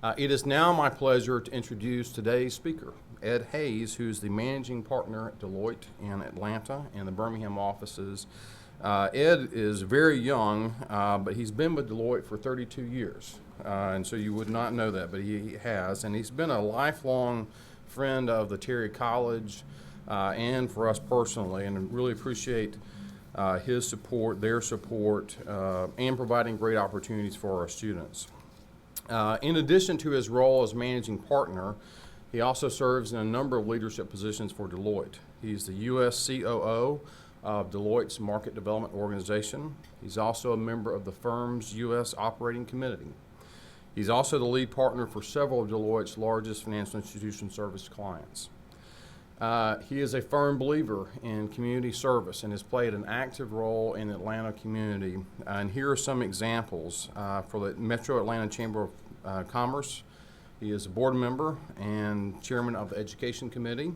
It is now my pleasure to introduce today's speaker, Ed Hayes, who's the managing partner at Deloitte in Atlanta and the Birmingham offices. Ed is very young, but he's been with Deloitte for 32 years, and so you would not know that, but he has, and he's been a lifelong friend of the Terry College and for us personally, and really appreciate his support, their support, and providing great opportunities for our students. In addition to his role as managing partner, he also serves in a number of leadership positions for Deloitte. He's the U.S. COO of Deloitte's Market Development Organization. He's also a member of the firm's U.S. Operating Committee. He's also the lead partner for several of Deloitte's largest financial institution service clients. He is a firm believer in community service and has played an active role in the Atlanta community. And here are some examples. For the Metro Atlanta Chamber of Commerce, he is a board member and chairman of the Education Committee.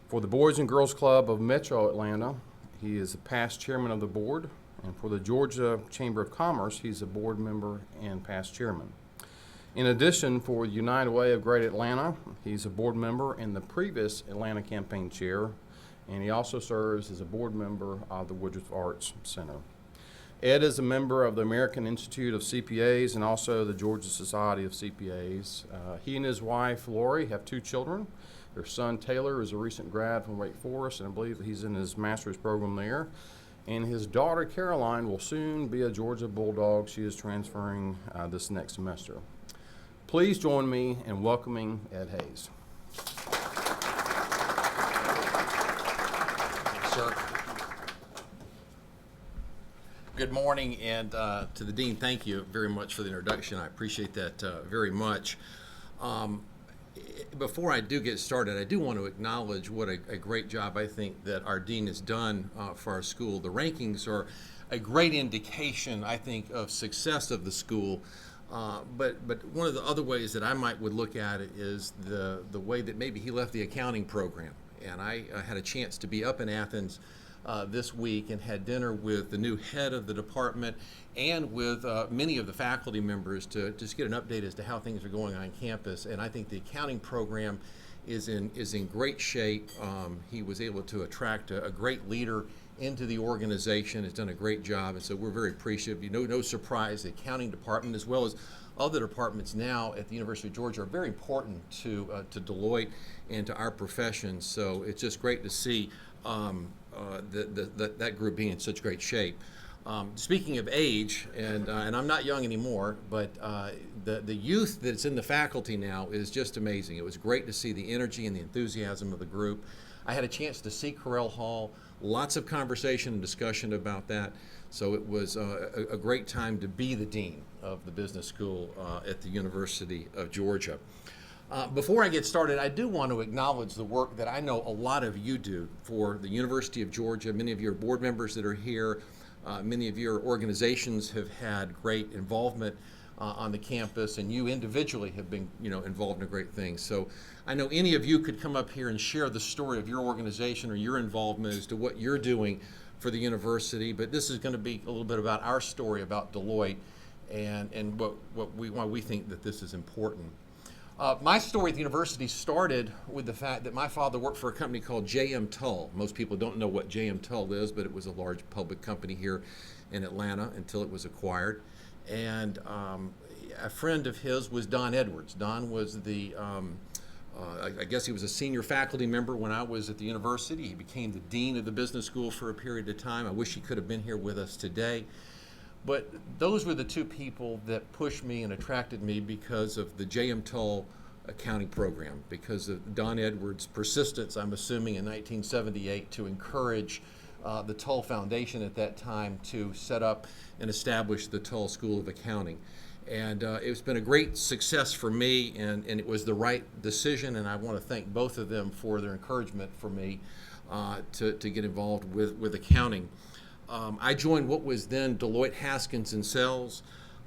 For the Boys and Girls Club of Metro Atlanta, he is a past chairman of the board. And for the Georgia Chamber of Commerce, he's a board member and past chairman. In addition, for United Way of Great Atlanta, he's a board member and the previous Atlanta campaign chair, and he also serves as a board member of the Woodruff Arts Center. Ed is a member of the American Institute of CPAs and also the Georgia Society of CPAs. He and his wife, Lori, have 2 children. Their son, Taylor, is a recent grad from Wake Forest, and I believe that he's in his master's program there. And his daughter, Caroline, will soon be a Georgia Bulldog. She is transferring this next semester. Please join me in welcoming Ed Hayes. Sir. Good morning, and to the Dean, thank you very much for the introduction. I appreciate that very much. Before I do get started, I do want to acknowledge what a great job I think that our Dean has done for our school. The rankings are a great indication, I think, of success of the school. But one of the other ways that I would look at it is the way that maybe he left the accounting program. And I had a chance to be up in Athens this week and had dinner with the new head of the department and with many of the faculty members to just get an update as to how things are going on campus. And I think the accounting program is in great shape. He was able to attract a great leader into the organization, has done a great job, and so we're very appreciative. No surprise, the accounting department as well as other departments now at the University of Georgia are very important to Deloitte and to our profession. So it's just great to see that group being in such great shape. Speaking of age, and I'm not young anymore, but the youth that's in the faculty now is just amazing. It was great to see the energy and the enthusiasm of the group. I had a chance to see Correll Hall, lots of conversation and discussion about that. So it was a great time to be the dean of the business school at the University of Georgia. Before I get started, I do want to acknowledge the work that I know a lot of you do for the University of Georgia. Many of your board members that are here, many of your organizations have had great involvement on the campus, and you individually have been, involved in great things. So I know any of you could come up here and share the story of your organization or your involvement as to what you're doing for the university, but this is going to be a little bit about our story about Deloitte and why we think that this is important. My story at the university started with the fact that my father worked for a company called J.M. Tull. Most people don't know what J.M. Tull is, but it was a large public company here in Atlanta until it was acquired. And a friend of his was Don Edwards. Don was I guess he was a senior faculty member when I was at the university. He became the dean of the business school for a period of time. I wish he could have been here with us today. But those were the 2 people that pushed me and attracted me because of the J.M. Tull accounting program, because of Don Edwards' persistence, I'm assuming, in 1978 to encourage the Tull Foundation at that time to set up and establish the Tull School of Accounting. And it's been a great success for me, and it was the right decision, and I want to thank both of them for their encouragement for me to get involved with accounting. I joined what was then Deloitte Haskins and Sells,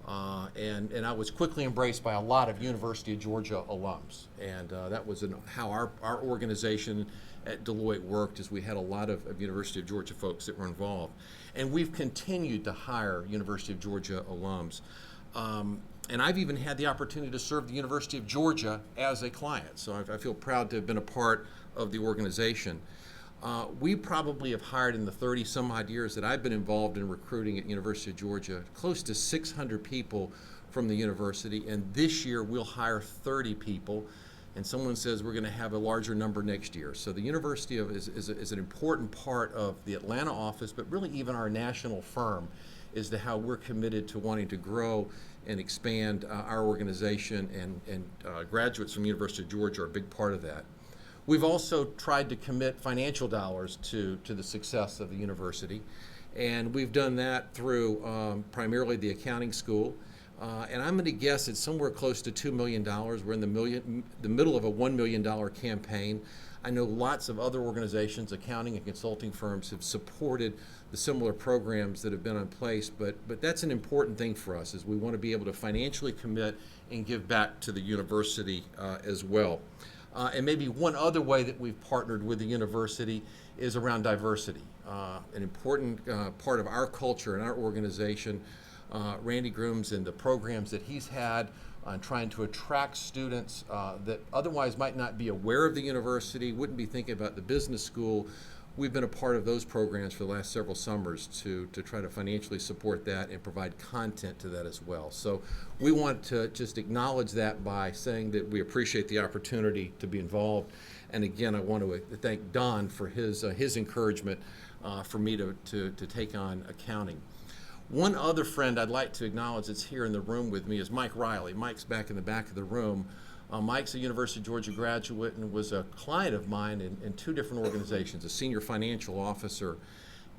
and I was quickly embraced by a lot of University of Georgia alums. And that was how our organization at Deloitte worked, as we had a lot of University of Georgia folks that were involved. And we've continued to hire University of Georgia alums. And I've even had the opportunity to serve the University of Georgia as a client. So I feel proud to have been a part of the organization. We probably have hired in the 30 some odd years that I've been involved in recruiting at University of Georgia, close to 600 people from the university. And this year we'll hire 30 people. And someone says we're going to have a larger number next year. So the university is an important part of the Atlanta office, but really even our national firm, as to how we're committed to wanting to grow and expand our organization, and graduates from the University of Georgia are a big part of that. We've also tried to commit financial dollars to the success of the university, and we've done that through primarily the accounting school. And I'm going to guess it's somewhere close to $2 million. We're in the middle of a $1 million campaign. I know lots of other organizations, accounting and consulting firms, have supported the similar programs that have been in place, but that's an important thing for us, is we want to be able to financially commit and give back to the university as well. And maybe one other way that we've partnered with the university is around diversity. An important part of our culture and our organization, Randy Grooms and the programs that he's had on trying to attract students that otherwise might not be aware of the university, wouldn't be thinking about the business school. We've been a part of those programs for the last several summers to try to financially support that and provide content to that as well. So we want to just acknowledge that by saying that we appreciate the opportunity to be involved. And again, I want to thank Don for his encouragement for me to take on accounting. One other friend I'd like to acknowledge that's here in the room with me is Mike Riley. Mike's back in the back of the room. Mike's a University of Georgia graduate and was a client of mine in two different organizations, a senior financial officer.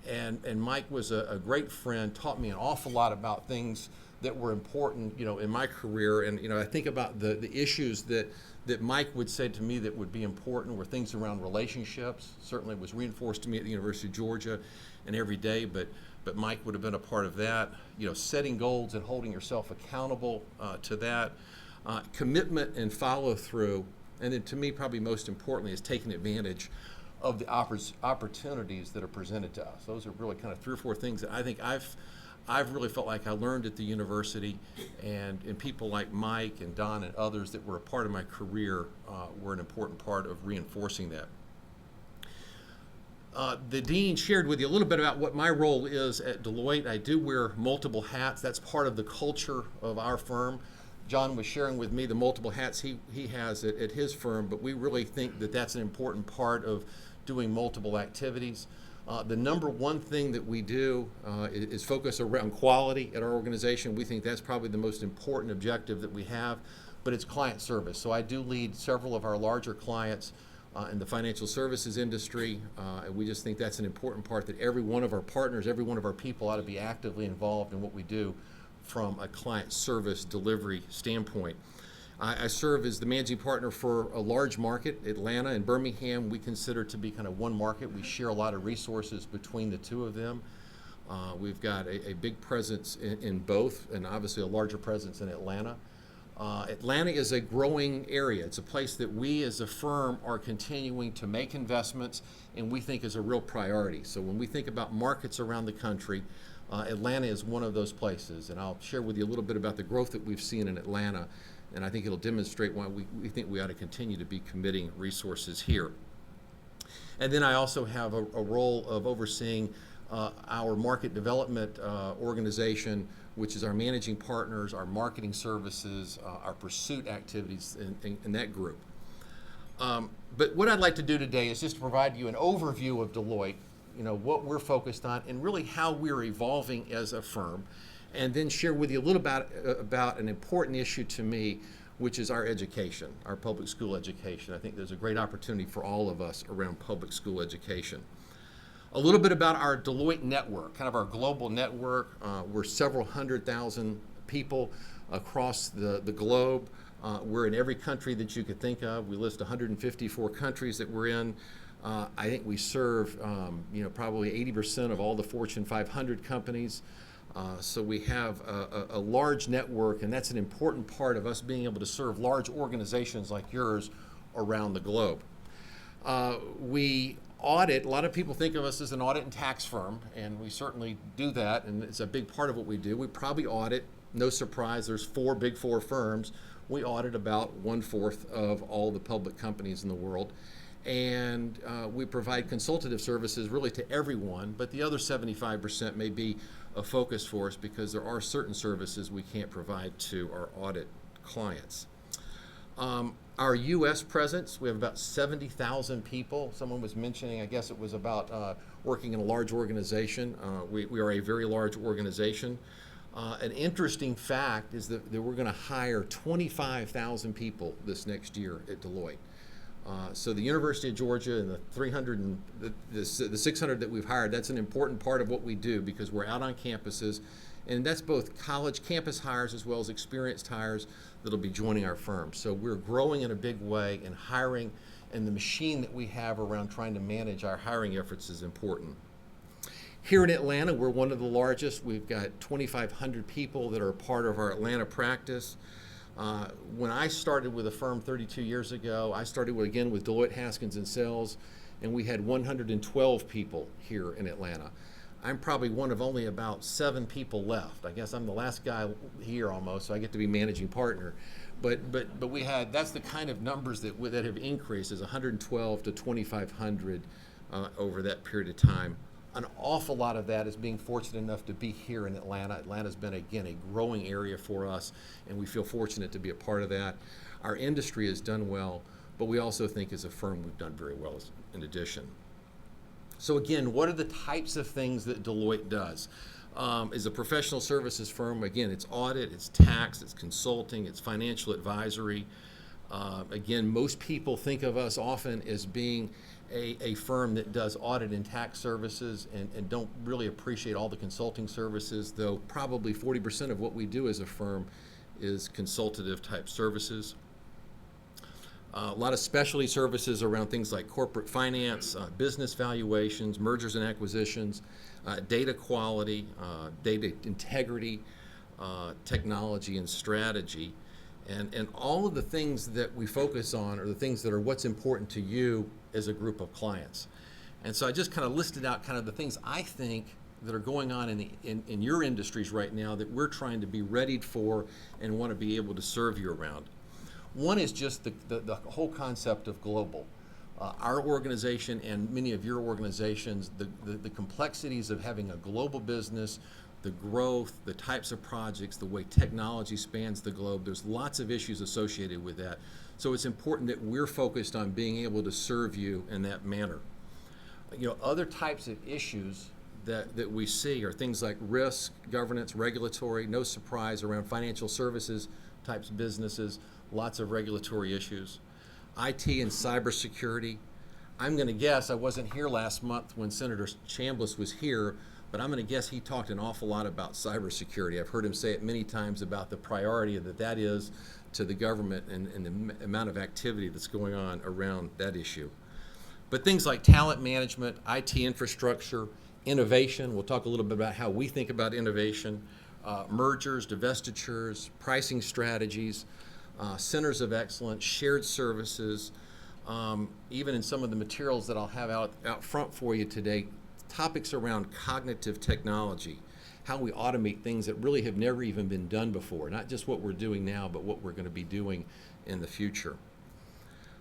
And Mike was a great friend, taught me an awful lot about things that were important, in my career. And, I think about the issues that Mike would say to me that would be important were things around relationships. Certainly was reinforced to me at the University of Georgia and every day, but Mike would have been a part of that. Setting goals and holding yourself accountable to that. Commitment and follow through, and then to me probably most importantly is taking advantage of the opportunities that are presented to us. Those are really kind of 3 or 4 things that I think I've really felt like I learned at the university, and people like Mike and Don and others that were a part of my career were an important part of reinforcing that. The dean shared with you a little bit about what my role is at Deloitte. I do wear multiple hats. That's part of the culture of our firm. John was sharing with me the multiple hats he has at his firm, but we really think that that's an important part of doing multiple activities. The number one thing that we do is focus around quality at our organization. We think that's probably the most important objective that we have, but it's client service. So I do lead several of our larger clients in the financial services industry, and we just think that's an important part, that every one of our partners, every one of our people ought to be actively involved in what we do from a client service delivery standpoint. I serve as the managing partner for a large market, Atlanta and Birmingham. We consider to be kind of one market. We share a lot of resources between the two of them. We've got a big presence in both, and obviously a larger presence in Atlanta. Atlanta is a growing area. It's a place that we as a firm are continuing to make investments and we think is a real priority. So when we think about markets around the country, Atlanta is one of those places, and I'll share with you a little bit about the growth that we've seen in Atlanta, and I think it'll demonstrate why we think we ought to continue to be committing resources here. And then I also have a role of overseeing our market development organization, which is our managing partners, our marketing services, our pursuit activities in that group. But what I'd like to do today is just to provide you an overview of Deloitte, what we're focused on, and really how we're evolving as a firm, and then share with you a little about an important issue to me, which is our education, our public school education. I think there's a great opportunity for all of us around public school education. A little bit about our Deloitte network, kind of our global network. We're several 100,000 people across the globe. We're in every country that you could think of. We list 154 countries that we're in. I think we serve, probably 80% of all the Fortune 500 companies. So we have a large network, and that's an important part of us being able to serve large organizations like yours around the globe. We audit. A lot of people think of us as an audit and tax firm, and we certainly do that, and it's a big part of what we do. We probably audit No surprise, there's big four firms. We audit about 1/4 of all the public companies in the world. And we provide consultative services really to everyone, but the other 75% may be a focus for us because there are certain services we can't provide to our audit clients. Our U.S. presence, we have about 70,000 people. Someone was mentioning, I guess it was about working in a large organization. We are a very large organization. An interesting fact is that we're going to hire 25,000 people this next year at Deloitte. So the University of Georgia and the 300 and the 600 that we've hired, that's an important part of what we do because we're out on campuses, and that's both college campus hires as well as experienced hires that'll be joining our firm. So we're growing in a big way, and hiring and the machine that we have around trying to manage our hiring efforts is important. Here in Atlanta, we're one of the largest. We've got 2,500 people that are a part of our Atlanta practice. When I started with a firm 32 years ago, I started again with Deloitte Haskins and Sells, and we had 112 people here in Atlanta. I'm probably one of only about 7 people left. I guess I'm the last guy here almost, so I get to be managing partner. But we had, that's the kind of numbers that have increased, is 112 to 2,500 over that period of time. An awful lot of that is being fortunate enough to be here in Atlanta. Atlanta's been, again, a growing area for us, and we feel fortunate to be a part of that. Our industry has done well, but we also think as a firm we've done very well in addition. So again, what are the types of things that Deloitte does? As a professional services firm, again, it's audit, it's tax, it's consulting, it's financial advisory. Again, most people think of us often as being a firm that does audit and tax services and don't really appreciate all the consulting services, though probably 40% of what we do as a firm is consultative type services. A lot of specialty services around things like corporate finance, business valuations, mergers and acquisitions, data quality, data integrity, technology and strategy. And all of the things that we focus on are the things that are what's important to you as a group of clients. And so I just kind of listed out kind of the things I think that are going on in your industries right now that we're trying to be readied for and want to be able to serve you around. One is just the whole concept of global. Our organization and many of your organizations, the complexities of having a global business, the growth, the types of projects, the way technology spans the globe, there's lots of issues associated with that. So it's important that we're focused on being able to serve you in that manner. You know, other types of issues that we see are things like risk, governance, regulatory, no surprise around financial services types of businesses, lots of regulatory issues. IT and cybersecurity. I'm going to guess, I wasn't here last month when Senator Chambliss was here, but I'm going to guess he talked an awful lot about cybersecurity. I've heard him say it many times about the priority that is to the government and the amount of activity that's going on around that issue. But things like talent management, IT infrastructure, innovation, we'll talk a little bit about how we think about innovation, mergers, divestitures, pricing strategies, centers of excellence, shared services, even in some of the materials that I'll have out front for you today, topics around cognitive technology, how we automate things that really have never even been done before, not just what we're doing now, but what we're going to be doing in the future.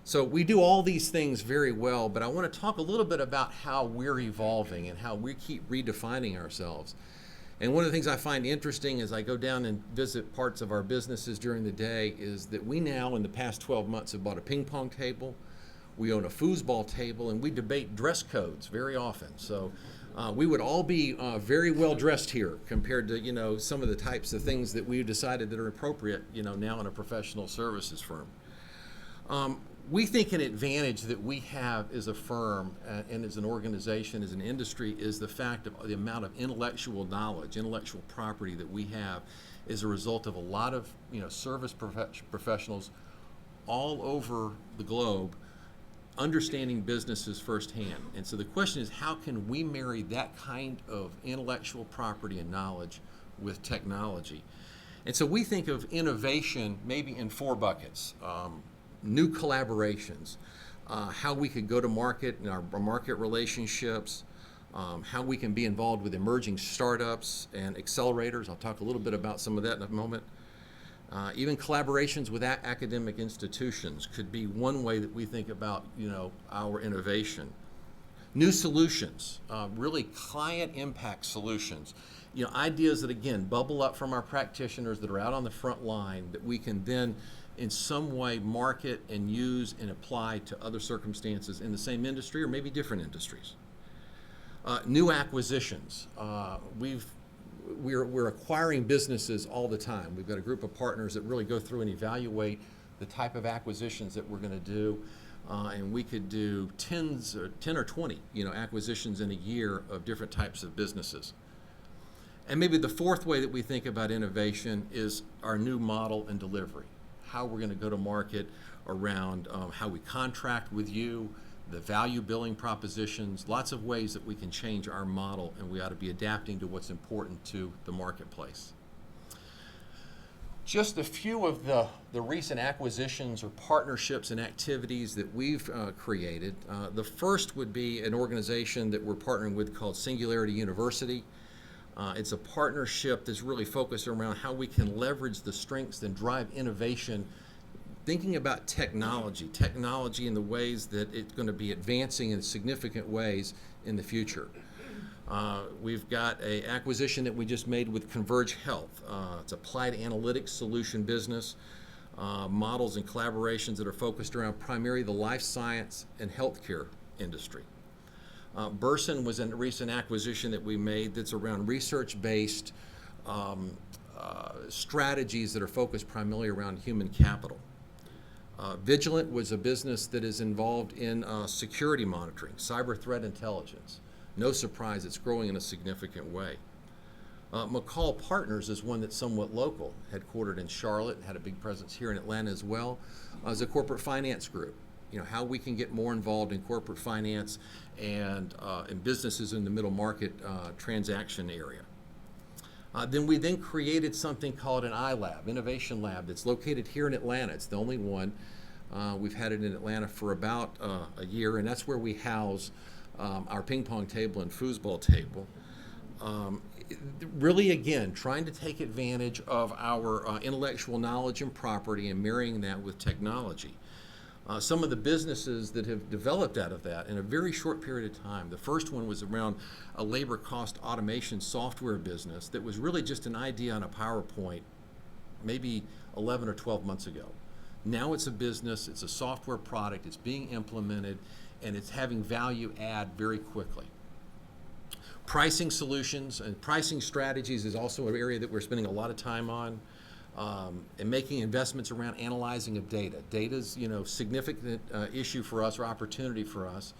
So we do all these things very well, but I want to talk a little bit about how we're evolving and how we keep redefining ourselves. And one of the things I find interesting as I go down and visit parts of our businesses during the day is that we now, in the past 12 months, have bought a ping pong table, we own a foosball table, and we debate dress codes very often. So we would all be very well dressed here compared to, you know, some of the types of things that we've decided that are appropriate, you know, now in a professional services firm. We think an advantage that we have as a firm and as an organization, as an industry, is the fact of the amount of intellectual knowledge, intellectual property that we have as a result of a lot of, you know, service professionals all over the globe understanding businesses firsthand. And so the question is, how can we marry that kind of intellectual property and knowledge with technology? And so we think of innovation maybe in 4 buckets. New collaborations, how we could go to market in our market relationships, how we can be involved with emerging startups and accelerators. I'll talk a little bit about some of that in a moment. Even collaborations with academic institutions could be one way that we think about, our innovation. New solutions, really client impact solutions. Ideas that, again, bubble up from our practitioners that are out on the front line that we can then in some way market and use and apply to other circumstances in the same industry or maybe different industries. New acquisitions. We're acquiring businesses all the time. We've got a group of partners that really go through and evaluate the type of acquisitions that we're going to do. And we could do 10 or 20, acquisitions in a year of different types of businesses. And maybe the fourth way that we think about innovation is our new model and delivery. How we're going to go to market around how we contract with you, the value billing propositions, lots of ways that we can change our model, and we ought to be adapting to what's important to the marketplace. Just a few of the recent acquisitions or partnerships and activities that we've created. The first would be an organization that we're partnering with called Singularity University. It's a partnership that's really focused around how we can leverage the strengths and drive innovation, thinking about technology in the ways that it's going to be advancing in significant ways in the future. We've got an acquisition that we just made with Converge Health. It's applied analytics solution business, models and collaborations that are focused around primarily the life science and healthcare industry. Burson was a recent acquisition that we made that's around research-based strategies that are focused primarily around human capital. Vigilant was a business that is involved in security monitoring, cyber threat intelligence. No surprise, it's growing in a significant way. McCall Partners is one that's somewhat local, headquartered in Charlotte, had a big presence here in Atlanta as well, as a corporate finance group. How we can get more involved in corporate finance and in businesses in the middle market transaction area. Then we created something called an iLab, Innovation Lab, that's located here in Atlanta. It's the only one. We've had it in Atlanta for about a year, and that's where we house our ping pong table and foosball table. Really, again, trying to take advantage of our intellectual knowledge and property and marrying that with technology. Some of the businesses that have developed out of that in a very short period of time. The first one was around a labor cost automation software business that was really just an idea on a PowerPoint maybe 11 or 12 months ago. Now it's a business, it's a software product, it's being implemented, and it's having value add very quickly. Pricing solutions and pricing strategies is also an area that we're spending a lot of time on. And making investments around analyzing of data. Data's, significant issue for us or opportunity for us,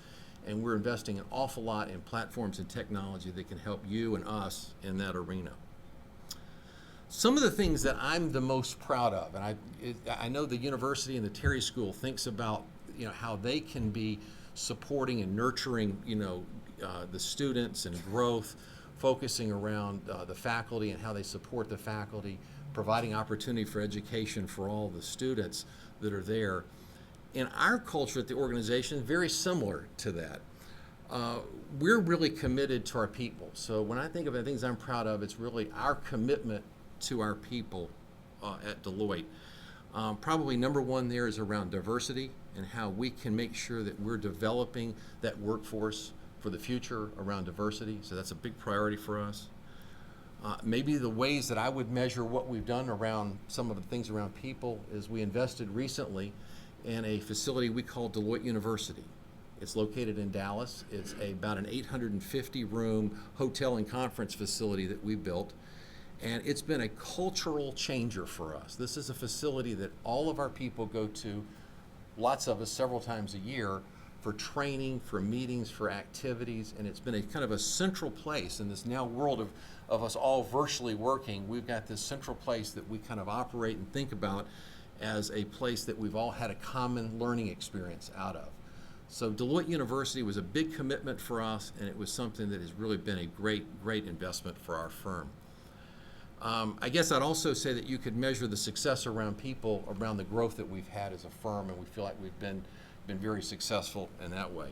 and we're investing an awful lot in platforms and technology that can help you and us in that arena. Some of the things that I'm the most proud of, and I know the university and the Terry School thinks about, how they can be supporting and nurturing, the students and growth, focusing around the faculty and how they support the faculty, providing opportunity for education for all the students that are there. In our culture at the organization, very similar to that. We're really committed to our people. So when I think of the things I'm proud of, it's really our commitment to our people at Deloitte. Probably number one there is around diversity and how we can make sure that we're developing that workforce for the future around diversity. So that's a big priority for us. Maybe the ways that I would measure what we've done around some of the things around people is we invested recently in a facility we call Deloitte University. It's located in Dallas. It's about an 850-room hotel and conference facility that we built, and it's been a cultural changer for us. This is a facility that all of our people go to, lots of us several times a year, for training, for meetings, for activities, and it's been a kind of a central place in this now world of us all virtually working. We've got this central place that we kind of operate and think about as a place that we've all had a common learning experience out of. So Deloitte University was a big commitment for us, and it was something that has really been a great investment for our firm. I guess I'd also say that you could measure the success around people, around the growth that we've had as a firm, and we feel like we've been very successful in that way.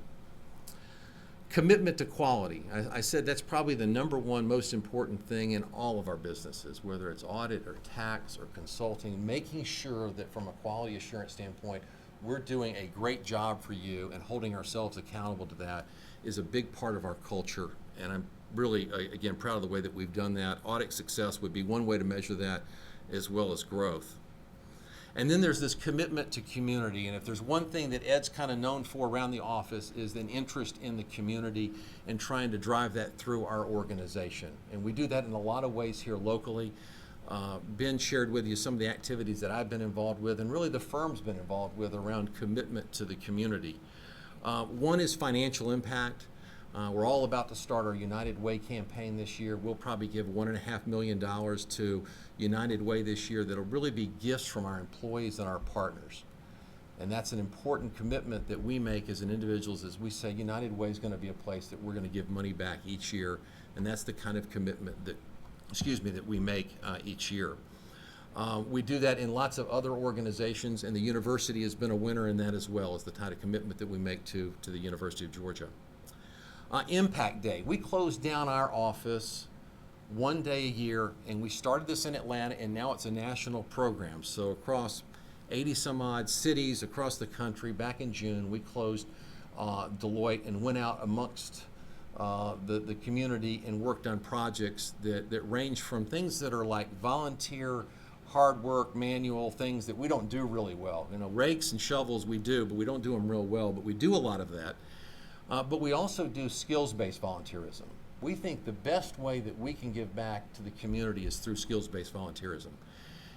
Commitment to quality. I said that's probably the number one most important thing in all of our businesses, whether it's audit or tax or consulting, making sure that from a quality assurance standpoint, we're doing a great job for you, and holding ourselves accountable to that is a big part of our culture. And I'm really, again, proud of the way that we've done that. Audit success would be one way to measure that, as well as growth. And then there's this commitment to community. And if there's one thing that Ed's kind of known for around the office, is an interest in the community and trying to drive that through our organization. And we do that in a lot of ways here locally. Ben shared with you some of the activities that I've been involved with, and really the firm's been involved with around commitment to the community. One is financial impact. We're all about to start our United Way campaign this year. We'll probably give $1.5 million to United Way this year. That'll really be gifts from our employees and our partners. And that's an important commitment that we make as an individuals, as we say United Way is going to be a place that we're going to give money back each year. And that's the kind of commitment that, that we make each year. We do that in lots of other organizations, and the university has been a winner in that as well, as the kind of commitment that we make to the University of Georgia. Impact Day. We closed down our office one day a year, and we started this in Atlanta, and now it's a national program. So across 80 some odd cities across the country, back in June, we closed Deloitte and went out amongst the community and worked on projects that range from things that are like volunteer, hard work, manual things that we don't do really well. You know, rakes and shovels we do, but we don't do them real well, but we do a lot of that. But we also do skills-based volunteerism. We think the best way that we can give back to the community is through skills-based volunteerism.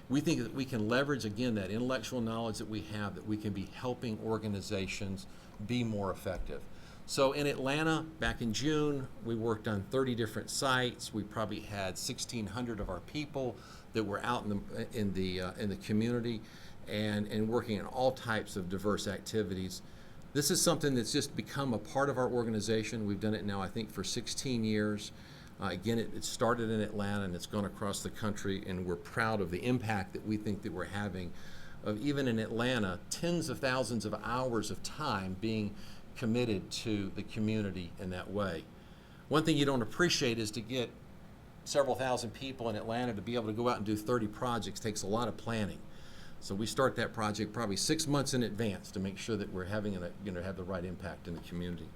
We think that we can leverage, again, that intellectual knowledge that we have, that we can be helping organizations be more effective. So in Atlanta, back in June, we worked on 30 different sites. We probably had 1,600 of our people that were out in the community and working on all types of diverse activities. This is something that's just become a part of our organization. We've done it now, I think, for 16 years. Again, it started in Atlanta, and it's gone across the country, and we're proud of the impact that we think that we're having of, even in Atlanta, tens of thousands of hours of time being committed to the community in that way. One thing you don't appreciate is to get several thousand people in Atlanta to be able to go out and do 30 projects takes a lot of planning. So we start that project probably 6 months in advance to make sure that we're having have the right impact in the community.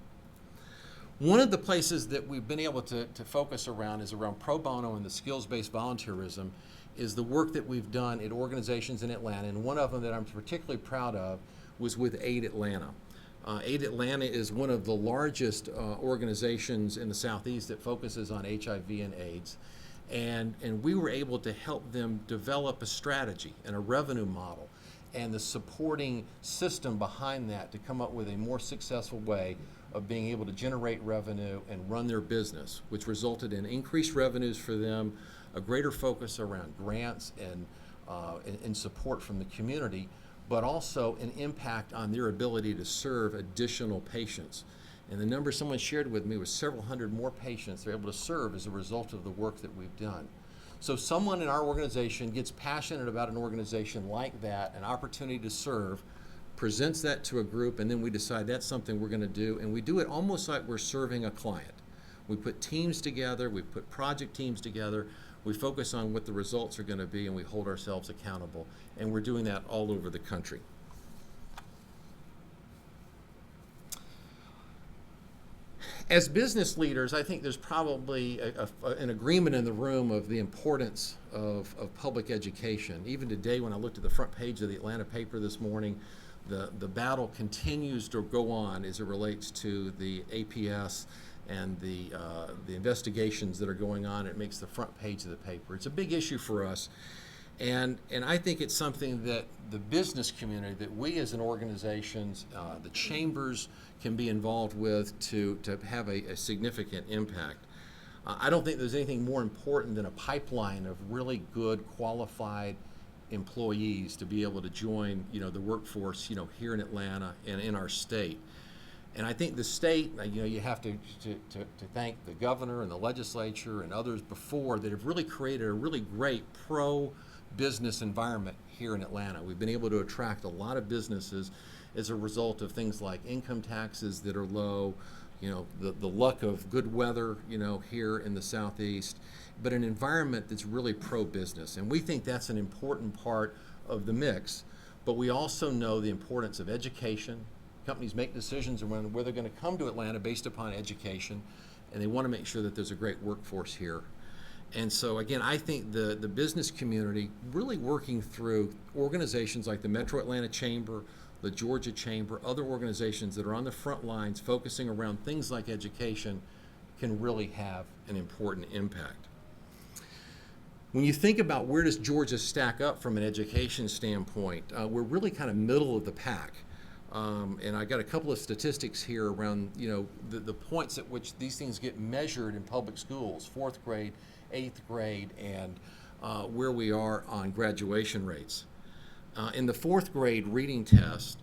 One of the places that we've been able to focus around is around pro bono and the skills-based volunteerism, is the work that we've done at organizations in Atlanta. And one of them that I'm particularly proud of was with Aid Atlanta. Aid Atlanta is one of the largest organizations in the Southeast that focuses on HIV and AIDS. And we were able to help them develop a strategy and a revenue model and the supporting system behind that to come up with a more successful way of being able to generate revenue and run their business, which resulted in increased revenues for them, a greater focus around grants and support from the community, but also an impact on their ability to serve additional patients. And the number someone shared with me was several hundred more patients they're able to serve as a result of the work that we've done. So someone in our organization gets passionate about an organization like that, an opportunity to serve, presents that to a group, and then we decide that's something we're going to do, and we do it almost like we're serving a client. We put teams together, we put project teams together, we focus on what the results are going to be, and we hold ourselves accountable, and we're doing that all over the country. As business leaders, I think there's probably an agreement in the room of the importance of public education. Even today, when I looked at the front page of the Atlanta paper this morning, the battle continues to go on as it relates to the APS and the investigations that are going on. It makes the front page of the paper. It's a big issue for us. And I think it's something that the business community, that we as an organizations, the chambers can be involved with to have a significant impact. I don't think there's anything more important than a pipeline of really good, qualified employees to be able to join, the workforce, here in Atlanta and in our state. And I think the state, you have to thank the governor and the legislature and others before that have really created a really great pro-business environment here in Atlanta. We've been able to attract a lot of businesses as a result of things like income taxes that are low, the luck of good weather, here in the Southeast, but an environment that's really pro-business. And we think that's an important part of the mix, but we also know the importance of education. Companies make decisions around where they're going to come to Atlanta based upon education, and they want to make sure that there's a great workforce here. And so again, I think the business community really working through organizations like the Metro Atlanta Chamber, the Georgia Chamber, other organizations that are on the front lines focusing around things like education can really have an important impact. When you think about where does Georgia stack up from an education standpoint, we're really kind of middle of the pack. And I got a couple of statistics here around the points at which these things get measured in public schools, 4th grade, 8th grade, and where we are on graduation rates. In the 4th grade reading test,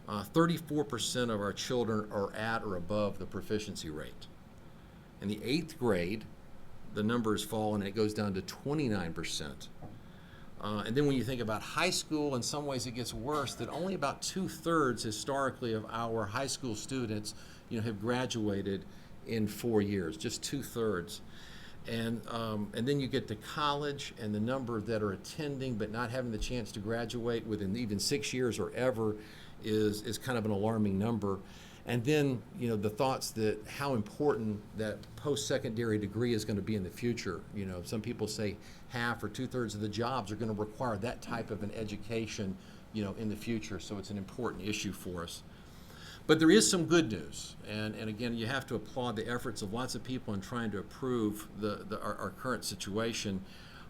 34% of our children are at or above the proficiency rate. In the 8th grade, the number has fallen and it goes down to 29%. And then when you think about high school, in some ways it gets worse, that only about 2/3 historically of our high school students have graduated in 4 years, just 2/3. And then you get to college, and the number that are attending but not having the chance to graduate within even 6 years or ever is kind of an alarming number. And then the thoughts that how important that post-secondary degree is going to be in the future. Some people say half or 2/3 of the jobs are going to require that type of an education in the future. So it's an important issue for us. But there is some good news, and again, you have to applaud the efforts of lots of people in trying to improve our current situation.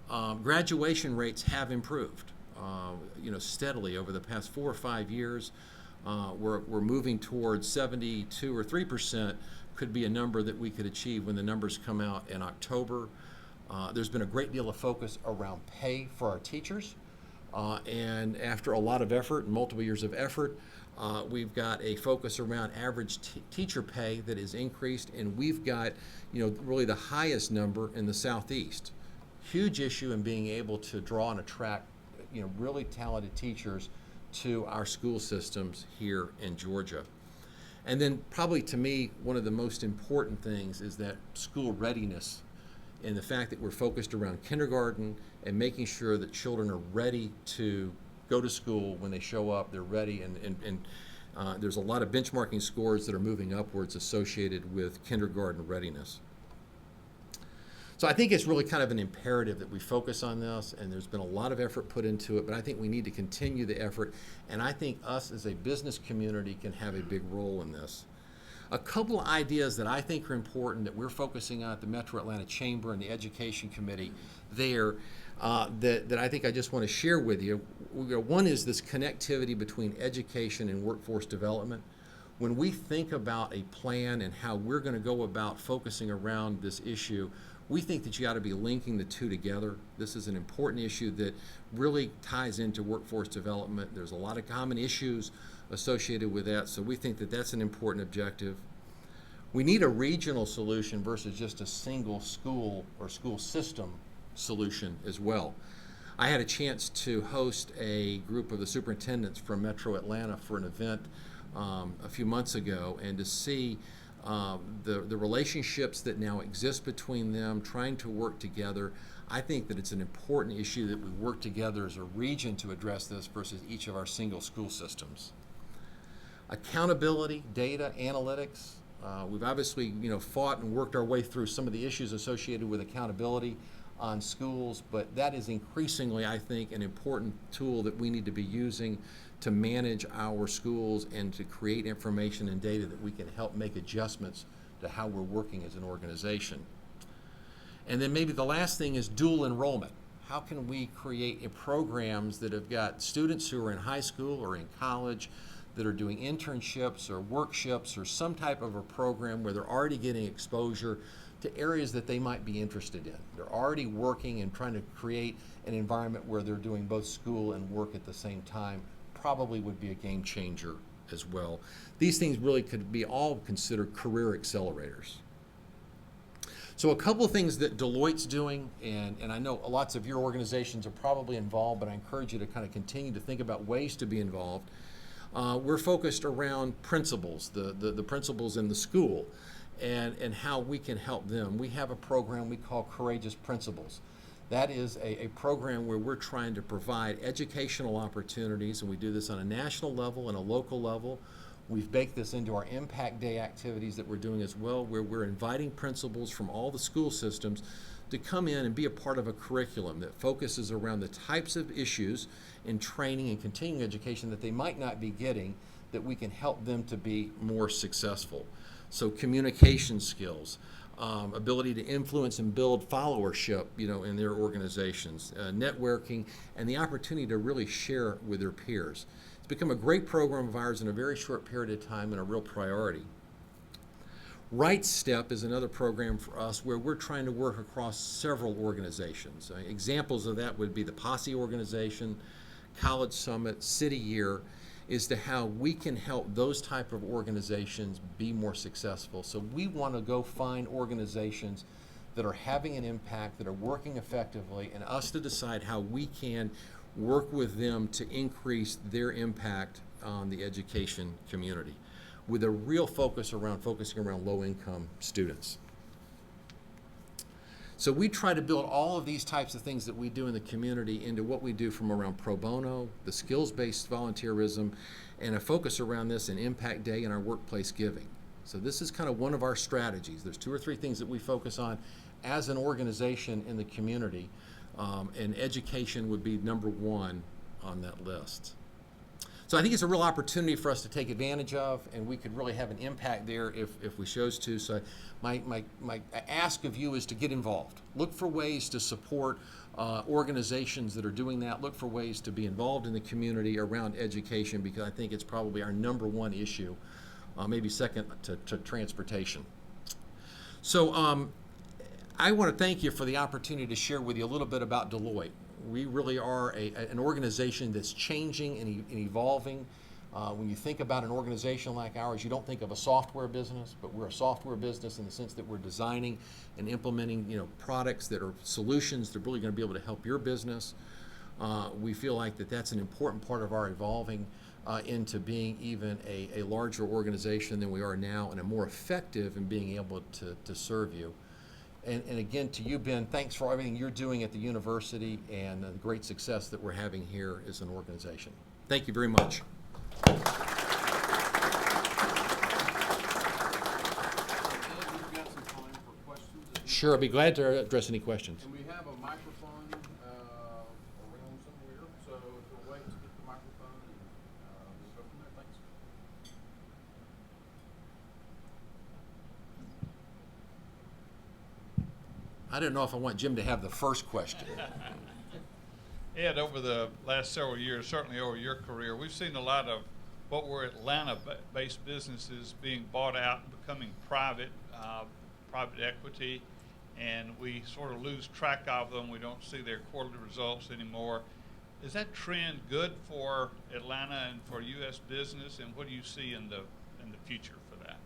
Graduation rates have improved, steadily over the past 4 or 5 years. We're moving towards 72 or 3% could be a number that we could achieve when the numbers come out in October. There's been a great deal of focus around pay for our teachers, and after a lot of effort and multiple years of effort, we've got a focus around average teacher pay that is increased, and we've got really the highest number in the Southeast. Huge issue in being able to draw and attract really talented teachers to our school systems here in Georgia. And then probably to me, one of the most important things is that school readiness, and the fact that we're focused around kindergarten and making sure that children are ready to go to school when they show up, they're ready, and there's a lot of benchmarking scores that are moving upwards associated with kindergarten readiness. So I think it's really kind of an imperative that we focus on this, and there's been a lot of effort put into it, but I think we need to continue the effort, and I think us as a business community can have a big role in this. A couple of ideas that I think are important that we're focusing on at the Metro Atlanta Chamber and the Education Committee there that I think I just want to share with you. One is this connectivity between education and workforce development. When we think about a plan and how we're going to go about focusing around this issue, we think that you ought to be linking the two together. This is an important issue that really ties into workforce development. There's a lot of common issues associated with that, so we think that that's an important objective. We need a regional solution versus just a single school or school system solution as well. I had a chance to host a group of the superintendents from Metro Atlanta for an event a few months ago, and to see the relationships that now exist between them, trying to work together. I think that it's an important issue that we work together as a region to address this versus each of our single school systems. Accountability, data, analytics. We've obviously fought and worked our way through some of the issues associated with accountability on schools, but that is increasingly, I think, an important tool that we need to be using to manage our schools and to create information and data that we can help make adjustments to how we're working as an organization. And then maybe the last thing is dual enrollment. How can we create programs that have got students who are in high school or in college that are doing internships or workshops or some type of a program where they're already getting exposure to areas that they might be interested in. They're already working and trying to create an environment where they're doing both school and work at the same time. Probably would be a game changer as well. These things really could be all considered career accelerators. So a couple of things that Deloitte's doing, and I know lots of your organizations are probably involved, but I encourage you to kind of continue to think about ways to be involved. We're focused around principals, the principals in the school. and how we can help them. We have a program we call Courageous Principles. That is a program where we're trying to provide educational opportunities, and we do this on a national level and a local level. We've baked this into our Impact Day activities that we're doing as well, where we're inviting principals from all the school systems to come in and be a part of a curriculum that focuses around the types of issues in training and continuing education that they might not be getting, that we can help them to be more successful. So communication skills, ability to influence and build followership, in their organizations, networking, and the opportunity to really share with their peers. It's become a great program of ours in a very short period of time and a real priority. Right Step is another program for us where we're trying to work across several organizations. Examples of that would be the Posse organization, College Summit, City Year, as to how we can help those type of organizations be more successful. So we want to go find organizations that are having an impact, that are working effectively, and us to decide how we can work with them to increase their impact on the education community, with a real focusing around low-income students. So we try to build all of these types of things that we do in the community into what we do from around pro bono, the skills-based volunteerism, and a focus around this in Impact Day and our workplace giving. So this is kind of one of our strategies. There's 2 or 3 things that we focus on as an organization in the community, and education would be number 1 on that list. So I think it's a real opportunity for us to take advantage of, and we could really have an impact there if we chose to. So my ask of you is to get involved. Look for ways to support organizations that are doing that. Look for ways to be involved in the community around education, because I think it's probably our number 1 issue, maybe second to transportation. So I want to thank you for the opportunity to share with you a little bit about Deloitte. We really are an organization that's changing and evolving. When you think about an organization like ours, you don't think of a software business, but we're a software business in the sense that we're designing and implementing, products that are solutions that are really going to be able to help your business. We feel like that's an important part of our evolving into being even a larger organization than we are now, and a more effective in being able to serve you. And again, to you, Ben, thanks for everything you're doing at the university and the great success that we're having here as an organization. Thank you very much. Sure, I'll be glad to address any questions. And we have a microphone around somewhere, so if you'll wait to get the microphone, and we'll go from there. Thanks. I don't know if I want Jim to have the first question. Ed, over the last several years, certainly over your career, we've seen a lot of what were Atlanta-based businesses being bought out and becoming private equity, and we sort of lose track of them. We don't see their quarterly results anymore. Is that trend good for Atlanta and for U.S. business, and what do you see in the future for that?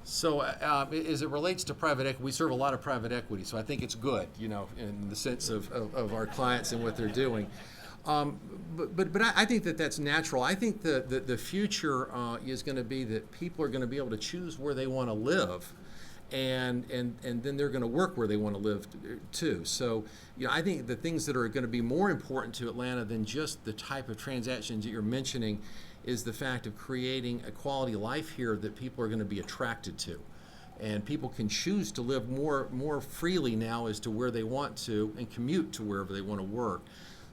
So as it relates to private equity, we serve a lot of private equity, so I think it's good, in the sense of our clients and what they're doing. But I think that's natural. I think the future is going to be that people are going to be able to choose where they want to live, and then they're going to work where they want to live too. So I think the things that are going to be more important to Atlanta than just the type of transactions that you're mentioning is the fact of creating a quality of life here that people are going to be attracted to. And people can choose to live more freely now as to where they want to, and commute to wherever they want to work.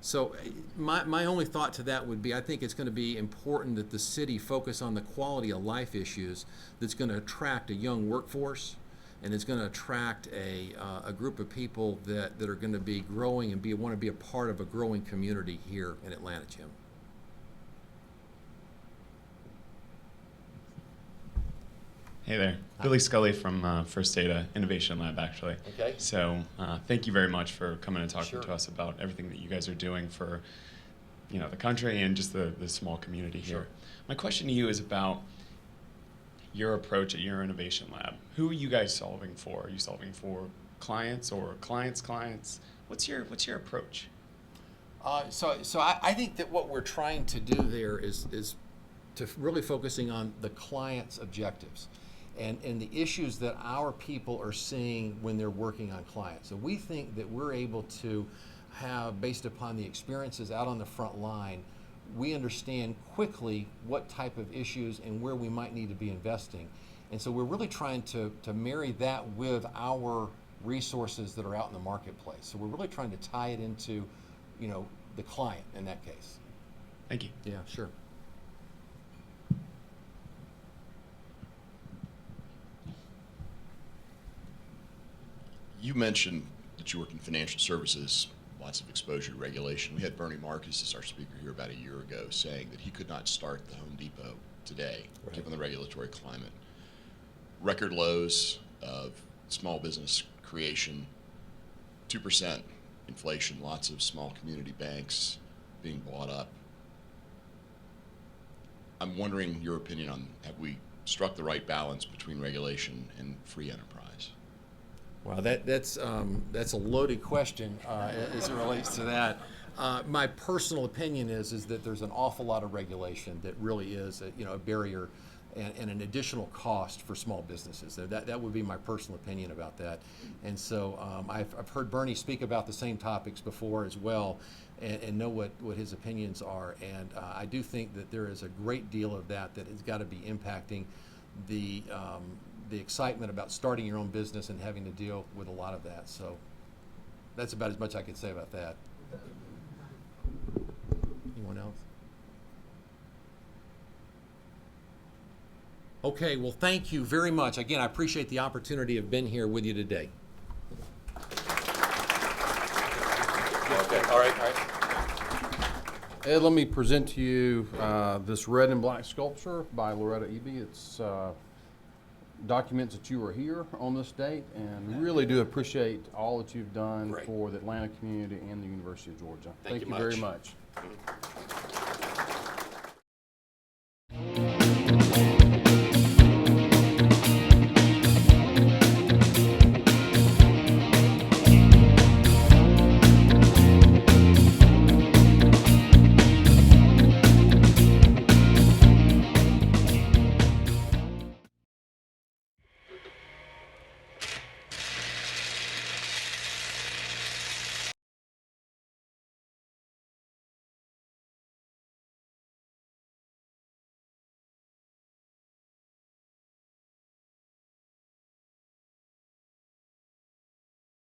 So my only thought to that would be, I think it's going to be important that the city focus on the quality of life issues that's going to attract a young workforce, and it's going to attract a group of people that are going to be growing and want to be a part of a growing community here in Atlanta, Jim. Hey there, Billy Scully from First Data Innovation Lab, actually. Okay. So thank you very much for coming and talking Sure. to us about everything that you guys are doing for, the country and just the small community here. Sure. My question to you is about your approach at your innovation lab. Who are you guys solving for? Are you solving for clients or clients' clients? What's your approach? So I think that what we're trying to do there is to really focusing on the client's objectives. and the issues that our people are seeing when they're working on clients. So we think that we're able to have, based upon the experiences out on the front line, we understand quickly what type of issues and where we might need to be investing. And so we're really trying to marry that with our resources that are out in the marketplace. So we're really trying to tie it into, the client in that case. Thank you. Yeah, sure. You mentioned that you work in financial services, lots of exposure to regulation. We had Bernie Marcus as our speaker here about a year ago saying that he could not start the Home Depot today, Right. given the regulatory climate. Record lows of small business creation, 2% inflation, lots of small community banks being bought up. I'm wondering your opinion on, have we struck the right balance between regulation and free enterprise? Wow, that's a loaded question as it relates to that. My personal opinion is that there's an awful lot of regulation that really is a barrier and an additional cost for small businesses. So that would be my personal opinion about that. And so I've heard Bernie speak about the same topics before as well, and know what his opinions are. And I do think that there is a great deal of that has got to be impacting the excitement about starting your own business and having to deal with a lot of that. So that's about as much I could say about that. Anyone else? Okay, well, thank you very much. Again, I appreciate the opportunity of being here with you today. Okay, all right. Ed, let me present to you this red and black sculpture by Loretta Eby. It's documents that you were here on this date, and we really do appreciate all that you've done Great. for the Atlanta community and the University of Georgia. Thank you very much. much.